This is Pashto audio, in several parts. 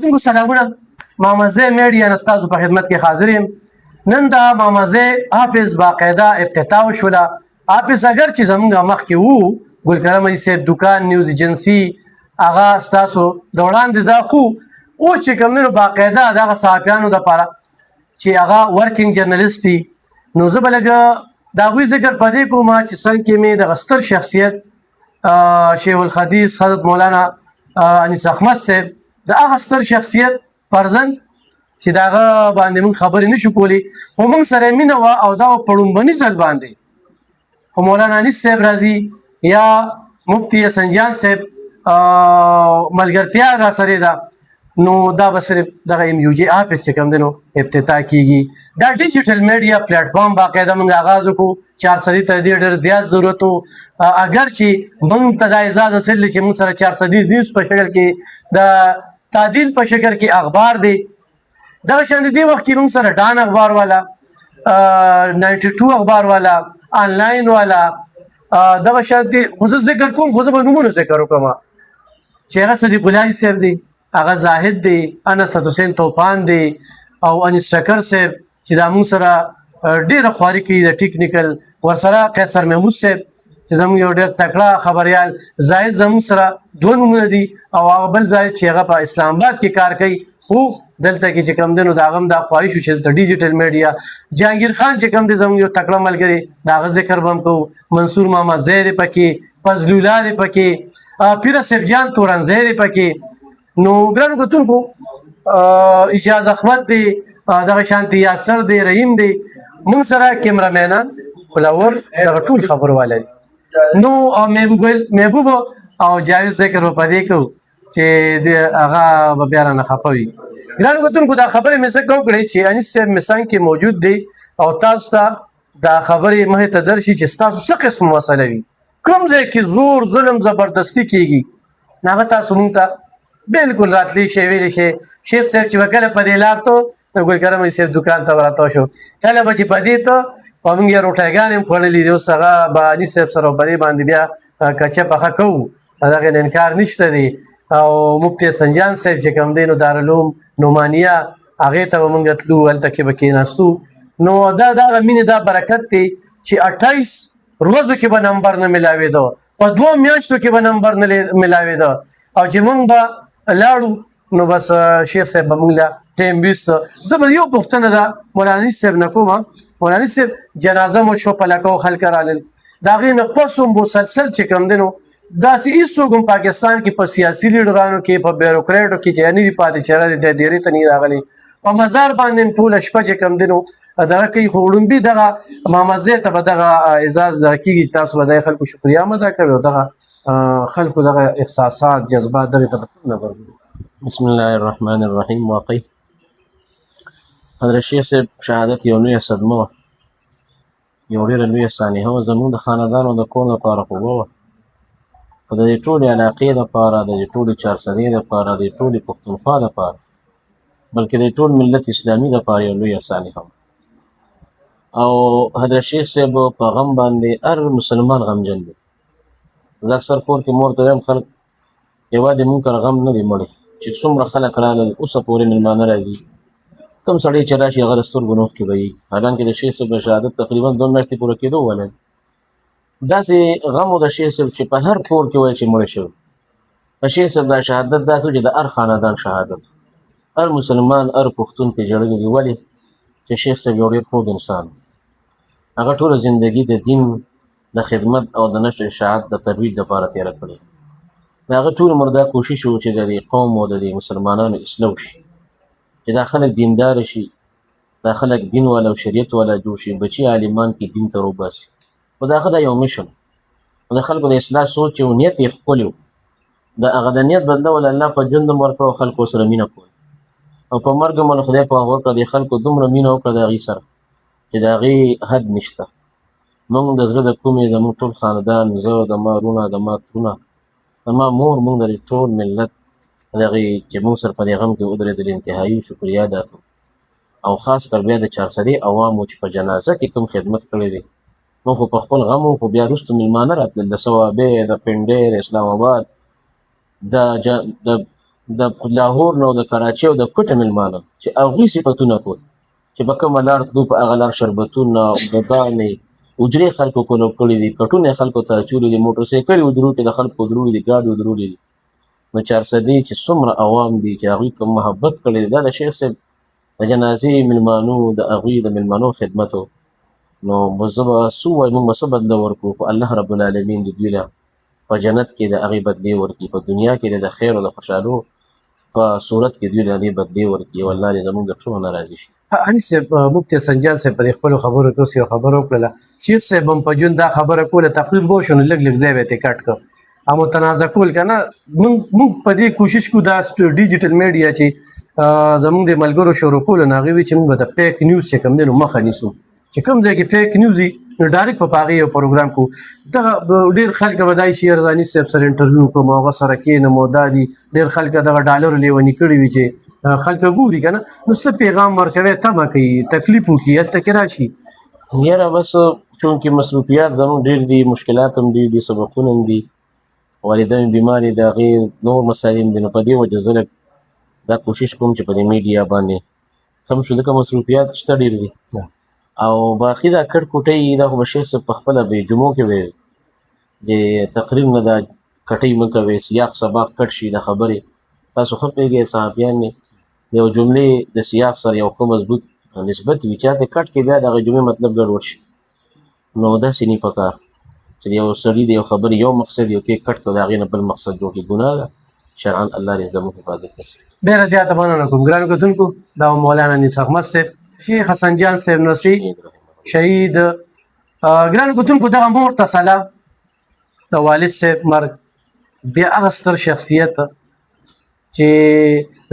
دونکو سلامونه مامزه میډیا نه ستاسو په خدمت کې حاضر یم. نن دا مامزه حافظ باقاعده افتتاح وشوله. حافظ اگر چې زمونږ مخکې وو ګلکرم علي صاحب دکان نیوز ایجنسي هغه ستاسو د وړاندې دا خو اوس چې کوم دی نو باقاعده دغه صحافیانو دپاره چې هغه ورکینګ جرنلسټ دي نو زه به لږه د هغوی ذکر په دې کوم چې څنګ کې مې دغه ستر شخصیت شیخ الحدیث حضرت مولانا انیس احمد صاحب د هغه ستر شخصیت فرزند چې د هغه باندې موږ خبرې نشو کولی خو موږ سره یې مینه وه او دا په لومبني ځل باندې خو مولانا انیس صاحب راځي یا مفتی حسن جان صاحب ملګرتیا را سره ده نو دا به صرف دغه ایم یو جي آفس چې کوم دی نو افتتاح کیږي. دا ډیجیټل میډیا پلیټ فارم باقاعده موږ آغاز وکړو 400 ته ډېر زیات ضرورت و اگر چې موږ ته دا اعزاز حاصل دی چې موږ سره 400 نیوز په شکل کې د تعدیل په شکل کې اخبار دی. دغه شان دې وخت کې موږ سره ډان اخبار والا 92 اخبار والا آنلاین والا دغه شان دې خو زه ذکر کوم خو زه به نومونه ذکر وکړم چې هغه صدیق الله صاحب دی هغه زاهد دی انس حسین توپان دی او انیس ټکر صاحب چې دا موږ سره ډېره خواري کوي د ټیکنیکل ورسره قیصر محمود صاحب چې زموږ یو ډېر تکړه خبریال زاهد زموږ سره 2 نومونه دي او هغه بل زاهد چې هغه په اسلام آباد کې کار کوي خو دلته کې چې کوم دی نو د هغه هم دا خواهش و چې د ډیجیټل میډیا جهانګیر خان چې کوم دی زموږ یو تکړه ملګری د هغه ذکر به هم کوو منصور ماما زی دی پکې فضل الله دی پکې پیره صاحب جان تورنزی دی پکې نو ګرانو کتونکو اجاز احمد دی دغه شانتي یاسر دی رحیم دی موږ سره کیمرامینان فلاور دغه ټول خبرواله دي نو محبوب او جاوید ذکر په دې کوو چې هغه به بیا رانه خفه وي. ګرانو کتونکو دا خبرې مې څه وکړې چې انیس صاحب مې څنګ کې موجود دی او تاسو ته دا خبرې مخې ته درشي چې ستاسو څه قسم مسله وي کوم ځای کې زور ظلم زبردستي کیږي هغه تاسو مونږ ته بالکل راتلی شي ویلی شي. شیخ صاحب چې به کله په دې لار ته ګلکرم علي صاحب دکان ته وراتاو شو کله به چې په دې ته په موږ یې روټیګانې هم خوړلي دي اوس هغه به علي صاحب سره په دې باندې بیا کچه پخه کوو دغه نه انکار نشته دی او مفتی حسن جان صاحب چې کوم دی نو دارالعلوم نعمانیه هغې ته به موږ تلو هلته کې به کېناستو نو دا دغه مینې دا برکت دی چې 28 ورځو کې به نمبر نه میلاوېده په 2 میاشتو کې به نمبر نه میلاوېده او چې موږ به لاړو نو بس شیخ صاحب به موږ له ټایم ویسته. زه به یو پوښتنه ده مولانا انیس صاحب نه کوم مولانا انیس صاحب جنازه مو شو په لکو خلک رالل د هغې نه پس هم مسلسل چې کوم دی نو داسې هېڅوک هم پاکستان کې په سیاسي لیډرانو کې په بیروکریټو کې چې نه دي پاتې چې هغه د ډېرې ته نه راغلی په مزار باندې هم ټوله شپه چې کوم دی نو دغه کوي خو وړومبي دغه مامزې ته به دغه اعزاز کېږي تاسو به د خلکو شکریه هم ادا کوئ او دغه خلکو دغه احساسات جذبات دغې ته نظر. بسم الله الرحمن الرحیم. واقعي حضرت شیخ صاحب شهادت یو لویه صدمه وه یو ډېره لویه سانحه وه زموږ د خاندان او د کور لپاره خو به وه خو د دې ټولې علاقې دپاره د دې ټولې چارسدې دپاره د دې ټولې پښتونخوا دپاره بلکې د ټول ملت اسلامي دپاره یو لویه سانحه وه او حضرت شیخ صاحب په غم باندې هر مسلمان غمجن دی. زه اکثر کور کې مور ته وایم خلک یوازې مونږ کره غم نه دی مړی چې څومره خلک رالل اوسه پورې مېلمانه راځي کوم سړی چې راشي هغه د سترګو نوښ کې به وي حالانکې د شیخ صاحب د شهادت تقریبا 2 میاشتې پوره کېدو ولی داسې غم و د شیخ صاحب چې په هر کور کې وایي چې مړی شوی د شیخ صاحب دا شهادت داسې و چې د هر خاندان شهادت هر مسلمان هر پښتون پرې ژړلي دي ولې چې شیخ صاحب یو ډېر خوږ انسان هغه ټوله زندګي د دین د خدمت او د نشر اشاعت د ترویج لپاره تېره کړې د هغه ټول عمر دا کوشش و چې د دې قوم او د دې مسلمانانو اصلاح وشي چې دا خلک دینداره شي دا خلک دین والا او شریعت والا جوړ شي بچي عالمان کې دین ته روباسي خو د هغه دا یو مشن د خلکو د اصلاح سوچ او نیت یې ښکلی و د هغه د نیت بدلول الله په ژوند هم ورکړه او خلکو سره مینه کول او په مرګ هم خدای پاک ورکړه د خلکو دومره مینه وکړه د هغې سره چې د هغې حد نشته. موږ د زړه د کومې زموږ ټول خاندان زه زما وروڼه زما ترونه زما مور موږ د ټول ملت د هغې چې موږ سره په دې غم کې ودرېدل انتهایي شکریه ادا کوو او خاص کر بیا د چارسدې عوامو چې په جنازه کې کوم خدمت کړی دی موږ خو په خپل غم خو بیا وروسته مېلمانه راتلل د صوابۍ د پنډۍ د اسلام آباد د د لاهور نه او د کراچۍ او د کوټه میلمانه چې هغوی صفتونه کول چې په کومه لار تلو په هغه لار شربتونه ګاګانې اجرې خلکو کولو کړي دي، کټونه خلکو ته اچولي دي، موټرسایکل ودرو کې د خلکو ودرولي دي، ګاډي ودرولي دي. نو چارسدي چې څومره عوام دي چې هغوی کوم محبت کړی دی، دا د شیخ صاحب د جنازې میلمانو د هغوی د میلمنو خدمت و. نو زه به څه ووایم، موږ به څه بدله ورکړو په الله رب العالمین د دوی له په جنت کې د هغې بدلې ورکړي، په دنیا کې د خیر او د خوشحالو په صورت کې دوی له هغې بدلې ورکړي او الله دې زموږ د ټولو نه راضي شي. انیس صاحب، مفتي سنجان صاحب په خپلو خبرو کې اوس یو خبره وکړله، شیخ صاحب هم په ژوند دا خبره کوله، تقریر به وشو نو لږ لږ ځای به یې ترې کټ کړ او متنازع کول که نه. موږ په دې کوشش کوو دا ډیجیټل میډیا چې زموږ د ملګرو شروع کولو نه هغې وي چې موږ به د فیک نیوز چې کوم دی نو مخه نیسو، چې کوم ځای کې فیک نیوز وي نو ډایرکټ په هغې یو پروګرام کوو. دغه ډېر خلک به دا چې یاره انیس صاحب سره انټرویو کوم او هغه سره کښېنم او دا دي، ډېر خلک دغه ډالرو لیوني کړي وي چې خلک ګوري که نه، نو څه پیغام ورکوي، تمه کوي، تکلیف وکړي، هلته کې راشي. یاره بس چونکې مصروفیات زموږ ډېر دي، مشکلات هم ډېر دي، سبقونه هم دي، والدین بیمار دي، د هغې نور مسایل هم دي. نو په دې وجه زه دا کوشش کوم چې په دې میډیا باندې کم شو، ځکه مصروفیات شته ډېر دي. او باقي دا کټ کوټۍ دا خو به شیخ صاحب په خپله به جمعو کې به چې تقریر نه دا کټۍ مه کوئ، سیاق سباق کټ شي. دا خبرې تاسو ښه پوهېږئ، صحافیان یې یو جملې د سیاق سره یو ښه مضبوط نسبت وي، چا ته کټ کې بیا د هغې جملې مطلب ګډوډ شي. نو داسې نه پکار چې یو سړي د یو خبرې یو مقصد یو ته کټ کړو، د هغې نه بل مقصد جوړ کړي، ګناه ده شرعا. الله دې زموږ حفاظت وکړي. ډېره زیاته مننه کوم ګرانو کتونکو. دا مولانا انیس احمد صاحب، شیخ حسن جان صاحب نوسي شهید. ګرانو کتونکو، دغه مور ته سلام. د والد صاحب مرګ بیا هغه ستر شخصیت چې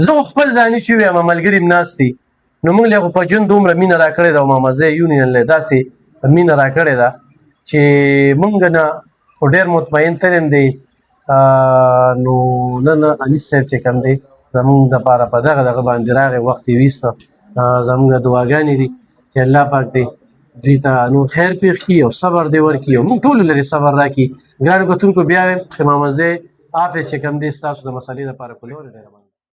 زه خپل ځاني چې ویم ملګري م ناست دي، نو موږ له خو په ژوند دومره مینه راکړې ده او مامزه یونین له داسې مینه راکړې ده چې موږ نه خو ډېر مطمئن تر یم دی. نو نن انیس صاحب چې کوم دی زموږ دپاره په دغه باندې راغی، وخت یې ویسته، زموږ دعاګانې دي چې الله پاک دی دوی ته نور خیر پېښ کړي او صبر دې ورکړي او موږ ټولو لرې صبر راکړي. ګرانو کتونکو، بیا وایم چې مامزه حافظ چې کوم دی ستاسو د مسلې لپاره کولور دی.